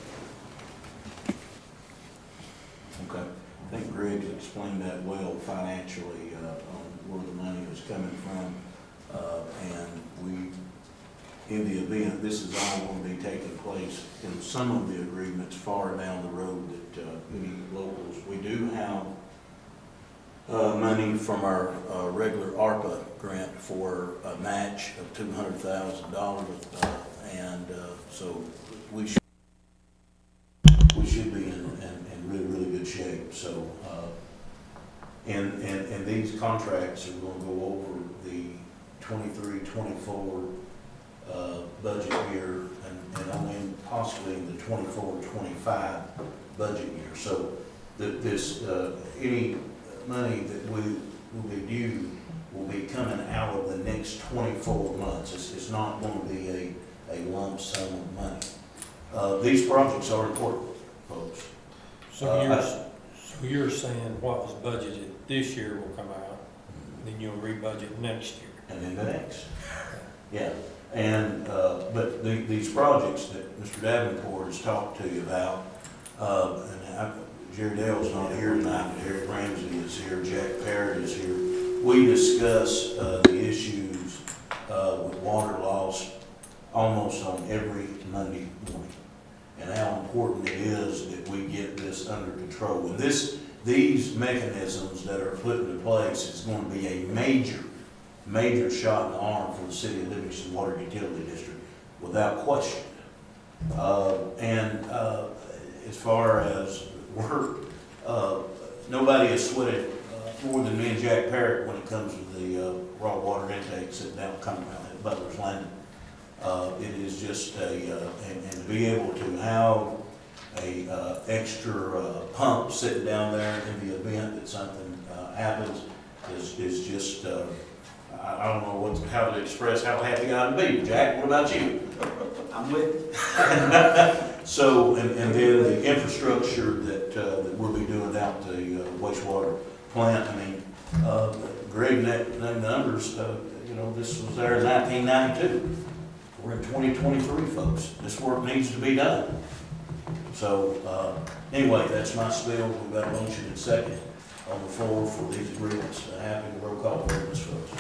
Okay. I think Greg explained that well financially, on where the money was coming from. And we, in the event, this is all going to be taking place in some of the agreements far down the road that, any locals, we do have money from our regular ARPA grant for a match of $200,000, and so we should be in really, really good shape. So, and these contracts are going to go over the 23-24 budget year, and only possibly in the 24-25 budget year. So this any money that we will be due will be coming out of the next 24 months. It's not going to be a lump sum of money. These projects are important, folks. So you're saying what was budgeted this year will come out, then you'll rebudget next year? And then the next. Yeah, and, but these projects that Mr. Davenport has talked to you about, Jerry Dale's not here tonight, but Eric Ramsey is here, Jack Parrott is here. We discuss the issues with water loss almost on every Monday morning, and how important it is that we get this under control. And these mechanisms that are put into place is going to be a major shot in the arm for the city of Livingston Water Utility District, without question. As far as work, nobody has sweated more than me and Jack Parrott when it comes to the raw water intake sitting down at Butler's Landing. It is just and to be able to have a extra pump sitting down there in the event that something happens is just, I don't know how to express how happy I'd be. Jack, what about you? I'm with you. So, and then the infrastructure that we'll be doing out the wastewater plant. I mean, Greg, that numbers, this was there in 1992. We're in 2023, folks. This work needs to be done. So, anyway, that's my spiel. We've got a motion and second on the floor for these agreements. Happy to roll call for this, folks.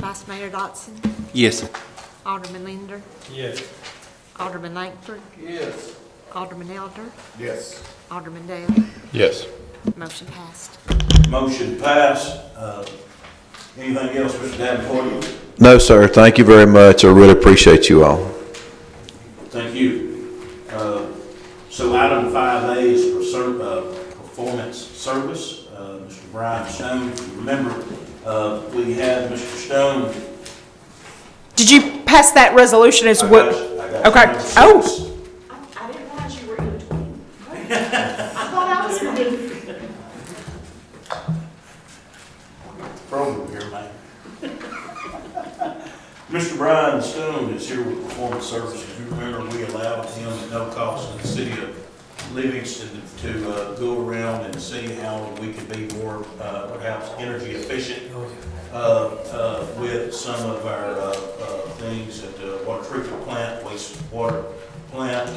Vice Mayor Dotson, Yes. Alderman Linder, Yes. Alderman Langford, Yes. Alderman Elder, Yes. Alderman Dale. Yes. Motion passed. Motion passed. Anything else, Mr. Davenport? No, sir. Thank you very much. I really appreciate you all. Thank you. So item 5A is performance service. Mr. Brian Stone, if you remember, we had Mr. Stone. Did you pass that resolution as well? Okay. Oh. I didn't realize you were in between. I thought I was going to. Program here, man. Mr. Brian Stone is here with Performance Services. If you remember, we allowed him at no cost in the city of Livingston to go around and see how we could be more perhaps energy efficient with some of our things at the water treatment plant, wastewater plant,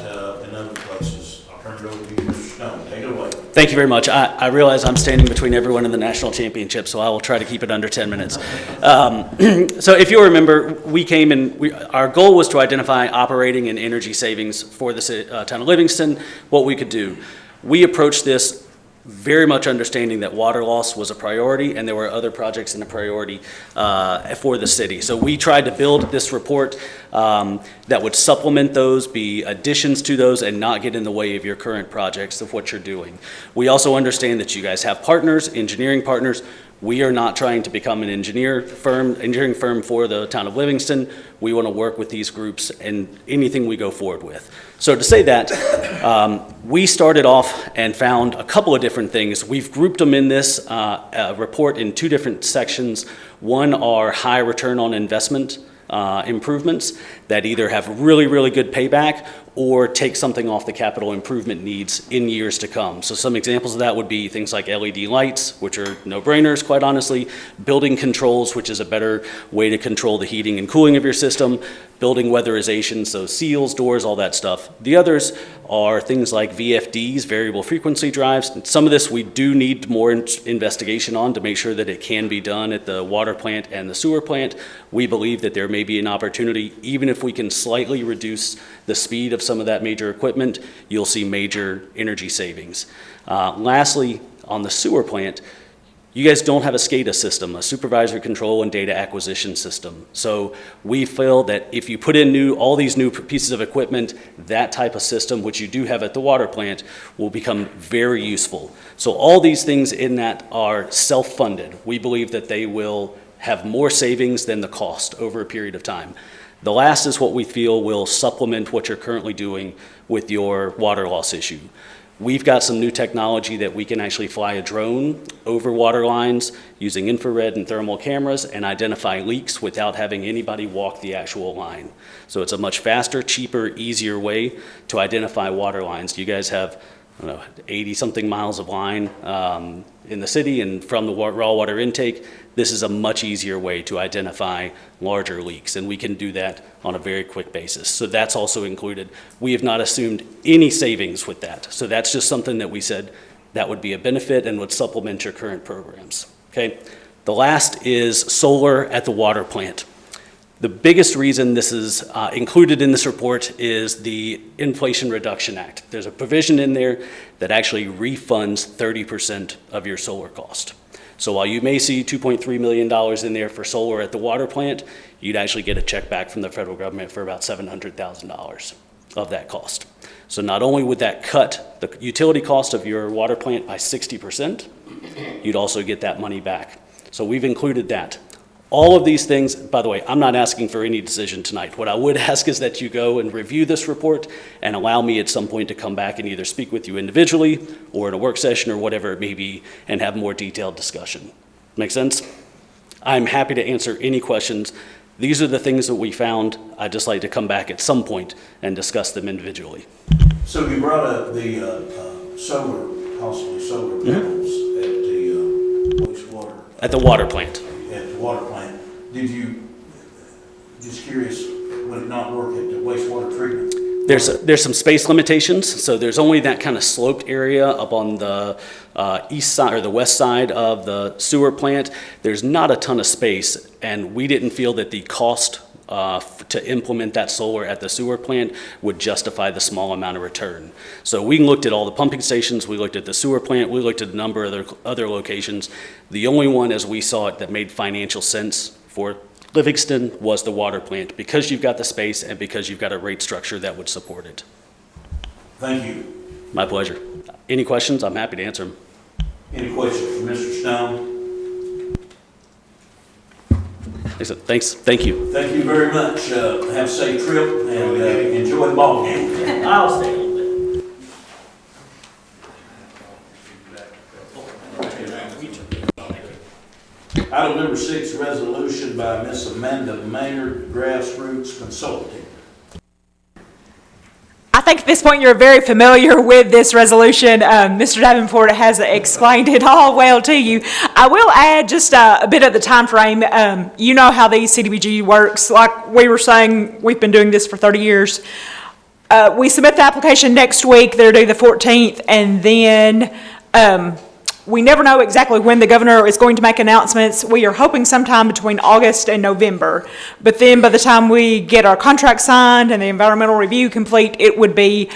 and other places. I'll turn it over to you, Mr. Stone. Take it away. Thank you very much. I realize I'm standing between everyone and the national championship, so I will try to keep it under 10 minutes. So if you'll remember, we came and our goal was to identify operating and energy savings for the town of Livingston, what we could do. We approached this very much understanding that water loss was a priority and there were other projects in the priority for the city. So we tried to build this report that would supplement those, be additions to those, and not get in the way of your current projects of what you're doing. We also understand that you guys have partners, engineering partners. We are not trying to become an engineering firm for the town of Livingston. We want to work with these groups and anything we go forward with. So to say that, we started off and found a couple of different things. We've grouped them in this report in two different sections. One are high return on investment improvements that either have really, really good payback or take something off the capital improvement needs in years to come. So some examples of that would be things like LED lights, which are no-brainers, quite honestly, building controls, which is a better way to control the heating and cooling of your system, building weatherization, so seals, doors, all that stuff. The others are things like VFDs, variable frequency drives. Some of this we do need more investigation on to make sure that it can be done at the water plant and the sewer plant. We believe that there may be an opportunity, even if we can slightly reduce the speed of some of that major equipment, you'll see major energy savings. Lastly, on the sewer plant, you guys don't have a SCADA system, a supervisor control and data acquisition system. So we feel that if you put in all these new pieces of equipment, that type of system, which you do have at the water plant, will become very useful. So all these things in that are self-funded. We believe that they will have more savings than the cost over a period of time. The last is what we feel will supplement what you're currently doing with your water loss issue. We've got some new technology that we can actually fly a drone over water lines using infrared and thermal cameras and identify leaks without having anybody walk the actual line. So it's a much faster, cheaper, easier way to identify water lines. You guys have, I don't know, 80-something miles of line in the city, and from the raw water intake, this is a much easier way to identify larger leaks, and we can do that on a very quick basis. So that's also included. We have not assumed any savings with that. So that's just something that we said that would be a benefit and would supplement your current programs, okay? The last is solar at the water plant. The biggest reason this is included in this report is the Inflation Reduction Act. There's a provision in there that actually refunds 30% of your solar cost. So while you may see $2.3 million in there for solar at the water plant, you'd actually get a check back from the federal government for about $700,000 of that cost. So not only would that cut the utility cost of your water plant by 60%, you'd also get that money back. So we've included that. All of these things, by the way, I'm not asking for any decision tonight. What I would ask is that you go and review this report and allow me at some point to come back and either speak with you individually or in a work session or whatever it may be and have more detailed discussion. Make sense? I'm happy to answer any questions. These are the things that we found. I'd just like to come back at some point and discuss them individually. So you brought up the possibly solar panels at the wastewater. At the water plant. At the water plant. Did you, just curious, would it not work at the wastewater treatment? There's some space limitations, so there's only that kind of sloped area up on the east side or the west side of the sewer plant. There's not a ton of space, and we didn't feel that the cost to implement that solar at the sewer plant would justify the small amount of return. So we looked at all the pumping stations, we looked at the sewer plant, we looked at a number of other locations. The only one, as we saw it, that made financial sense for Livingston was the water plant, because you've got the space and because you've got a rate structure that would support it. Thank you. My pleasure. Any questions? I'm happy to answer them. Any questions for Mr. Stone? Thanks. Thank you. Thank you very much. Have a safe trip and enjoy the ball game. I'll stay a little bit. Item number 6, resolution by Miss Amanda Maynard, Grassroots Consulting. I think at this point you're very familiar with this resolution. Mr. Davenport has explained it all well to you. I will add just a bit of the time frame. You know how the CDBG works. Like we were saying, we've been doing this for 30 years. We submit the application next week. They're due the 14th, and then we never know exactly when the governor is going to make announcements. We are hoping sometime between August and November. But then by the time we get our contract signed and the environmental review complete, it would be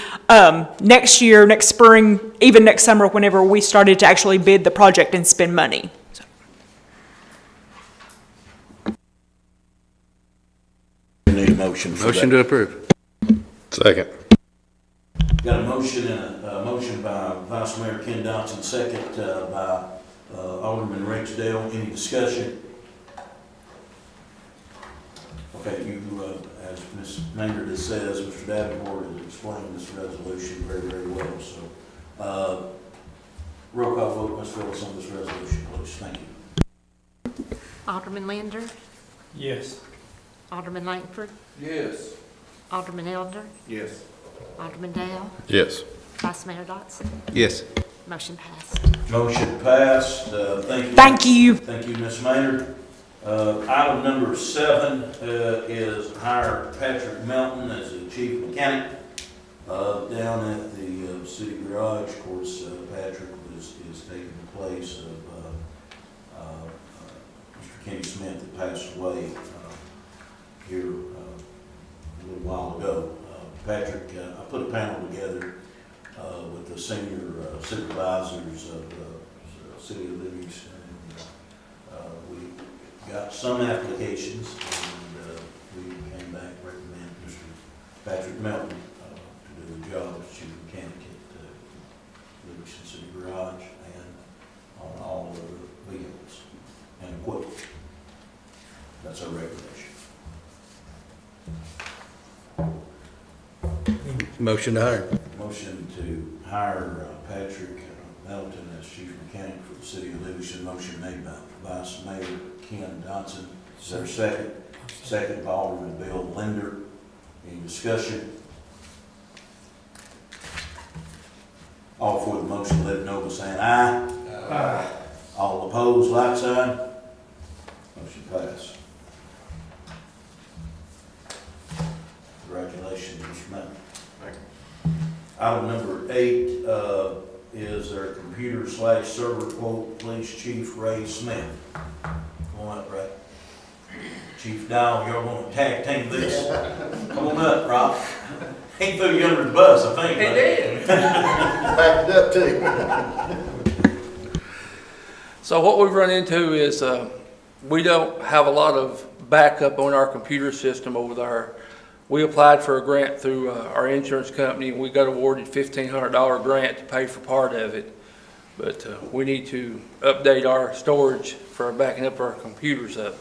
next year, next spring, even next summer, whenever we started to actually bid the project and spend money. We need a motion for Motion that. to approve. Second. Got a motion and a motion by Vice Mayor Ken Dotson, second by Alderman Rexdale. Any discussion? Okay, you, as Ms. Maynard says, Mr. Davenport has explained this resolution very, very well. So, roll call vote, Ms. Phillips, on this resolution, please. Thank you. Alderman Lander, Yes. Alderman Langford, Yes. Alderman Elder, Yes. Alderman Dale, Yes. Vice Mayor Dotson. Yes. Motion passed. Motion passed. Thank you. Thank you. Thank you, Ms. Maynard. Item number 7 is hire Patrick Melton as a chief mechanic down at the city garage. Of course, Patrick is taking the place of Mr. Kenny Smith that passed away here a little while ago. Patrick, I put a panel together with the senior supervisors of the city of Livingston. We got some applications, and we came back and recommend Mr. Patrick Melton to do the job as chief mechanic at Livingston City Garage and on all of the vehicles and equipment. That's our recommendation. Motion to hire. Motion to hire Patrick Melton as chief mechanic for the city of Livingston. Motion made by Vice Mayor Ken Dotson. Is there a second? Second by Alderman Bill Linder. Any discussion? All for the motion, let it know by saying aye. Aye. All opposed, like sign. Motion passed. Congratulations, Mr. Melton. Item number 8 is our computer/server quote, Police Chief Ray Smith. Come on up, Ray. Chief Dow, you're going to tag team this. Come on up, Rob. He threw you under the bus, I think. He did. Backed it up too. So what we've run into is we don't have a lot of backup on our computer system over there. We applied for a grant through our insurance company, and we got awarded $1,500 grant to pay for part of it. But we need to update our storage for backing up our computers up.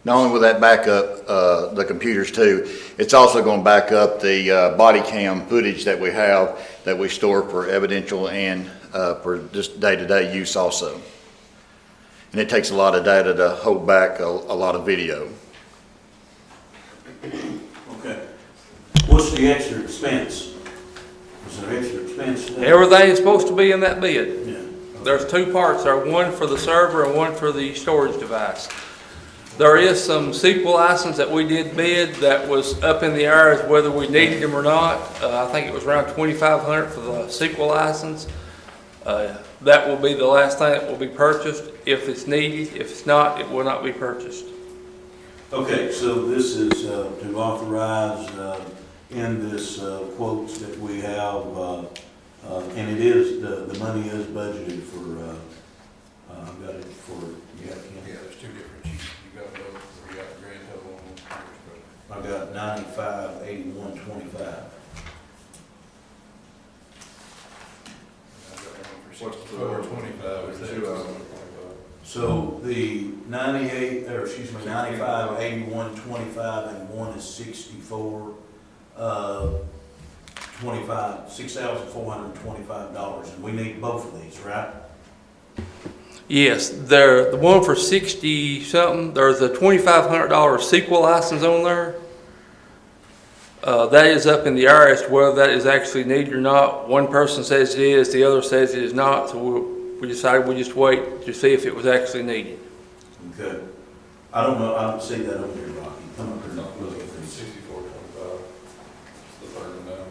Not only will that back up the computers too, it's also going to back up the body cam footage that we have that we store for evidential and for just day-to-day use also. And it takes a lot of data to hold back a lot of video. Okay. What's the extra expense? Is there extra expense? Everything is supposed to be in that bid. Yeah. There's 2 parts there, one for the server and one for the storage device. There is some SQL license that we did bid that was up in the air as whether we needed them or not. I think it was around $2,500 for the SQL license. That will be the last thing that will be purchased if it's needed. If it's not, it will not be purchased. Okay, so this is to authorize in this quotes that we have, and it is, the money is budgeted for, I've got it for, yeah, there's 2 different sheets. You got both, or you got the grand total on I got 95, 81, 25. What's the 425? Is that So the 98, or excuse me, 95, 81, 25, and one is 64, 25, $6,425, and we need both of these, right? Yes, the one for 60 something, there's a $2,500 SQL license on there. That is up in the air as to whether that is actually needed or not. One person says it is, the other says it is not, so we decided we'd just wait to see if it was actually needed. Okay. I don't know, I don't see that over here, Rocky. Come up here and look at these. 6425. The third one down.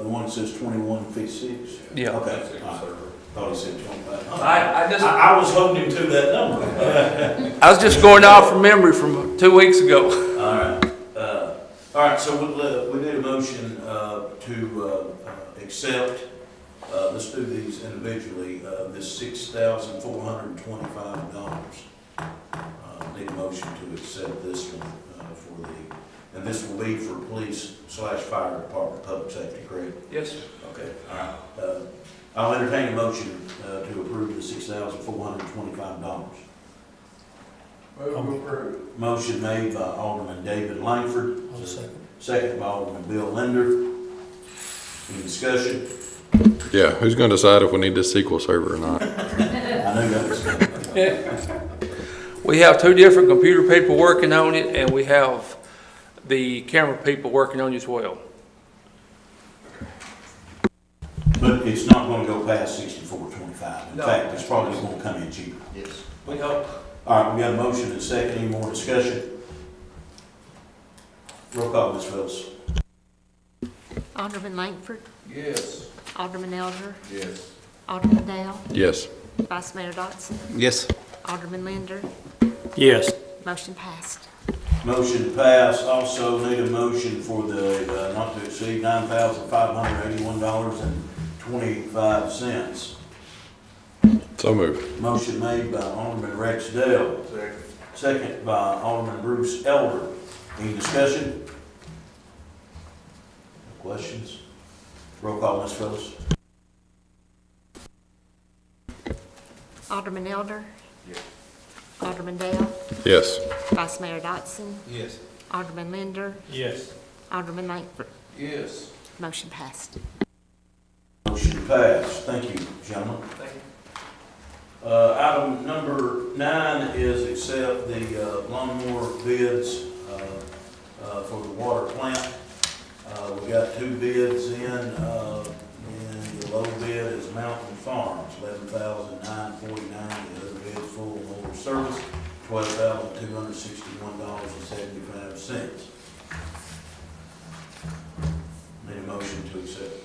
The one that says 2156? Yeah. Okay. Thought he said 25. I was holding him to that number. I was just going off from memory from 2 weeks ago. All right, so we need a motion to accept, let's do these individually, this $6,425. Need a motion to accept this one for the, and this will be for police/fire department, public safety, correct? Yes, sir. Okay, all right. I'll entertain a motion to approve the $6,425. Motion made by Alderman David Langford. Second by Alderman Bill Linder. Any discussion? Yeah, who's going to decide if we need this SQL server or not? I know that was We have 2 different computer people working on it, and we have the camera people working on you as well. But it's not gonna go past 64.25. In No. fact, it's probably gonna come in cheaper. Yes. We hope. All right, we got a motion and a second. Any more discussion? Roll call, Ms. Phillips. Alderman Langford, Yes. Alderman Elder, Yes. Alderman Dale, Yes. Vice Mayor Dotson, Yes. Alderman Linder, Yes. motion passed. Motion passed. Also need a motion for the, not to exceed $9,581.25. So moved. Motion made by Alderman Rex Dale. Second by Alderman Bruce Elder. Any discussion? No questions? Roll call, Ms. Phillips. Alderman Elder. Alderman Dale, Yes. Vice Mayor Dotson, Yes. Alderman Linder, Yes. Alderman Langford, Yes. motion passed. Motion passed. Thank you, gentlemen. Thank you. Item number 9 is accept the lawnmower bids for the water plant. We got 2 bids in, and the low bid is Mountain Farms, $11,949. The other bid is full mower service, $12,261.75. Need a motion to accept.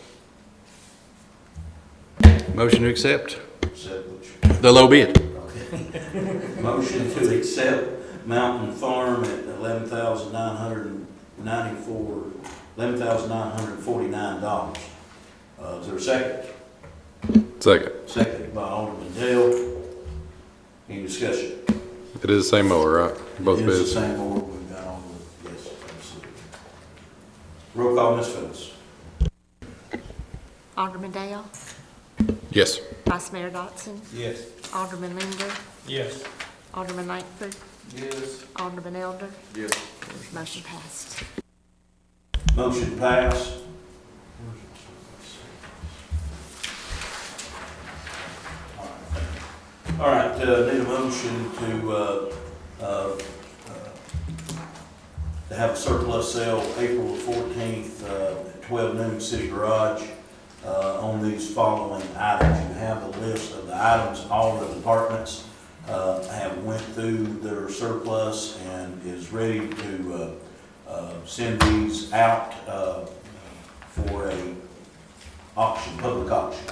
Motion to accept. Accept which? The low bid. Okay. Motion to accept Mountain Farm at $11,949. Is there a second? Second. Second by Alderman Dale. Any discussion? It is the same mower, right? Both It is bids. the same board we've got on the, yes, absolutely. Roll call, Ms. Phillips. Alderman Dale, Yes. Vice Mayor Dotson, Yes. Alderman Linder, Yes. Alderman Langford, Yes. Alderman Elder, Yes. motion passed. Motion passed. All right, need a motion to have a surplus sale April 14th at 12 noon, City Garage, on these following items. You have a list of the items. All the departments have went through their surplus and is ready to send these out for a auction, public auction.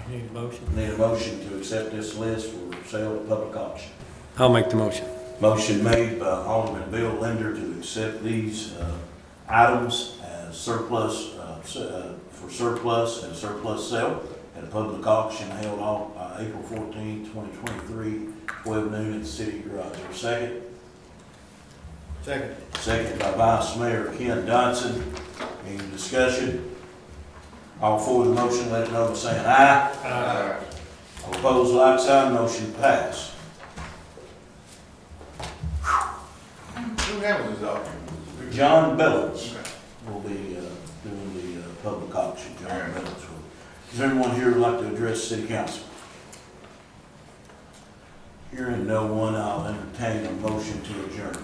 Need a motion? Need a motion to accept this list for sale at public auction. I'll make the motion. Motion made by Alderman Bill Linder to accept these items as surplus, for surplus and surplus sale at a public auction held on April 14, 2023, 12 noon at the City Garage. Is there a second? Second. Second by Vice Mayor Ken Dodson. Any discussion? All for the motion, let it know by saying aye. Aye. All opposed, like sign, motion passed. Who handles this auction? John Billings will be doing the public auction. John Billings will. Is there anyone here who would like to address City Council? Hearing no one, I'll entertain a motion to adjourn.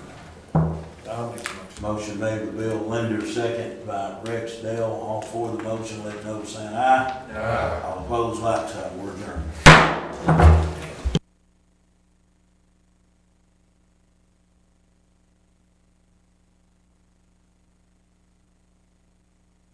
I'll make the motion. Motion made by Bill Linder, second by Rex Dale. All for the motion, let it know by saying aye. Aye. All opposed, like sign, we're adjourned.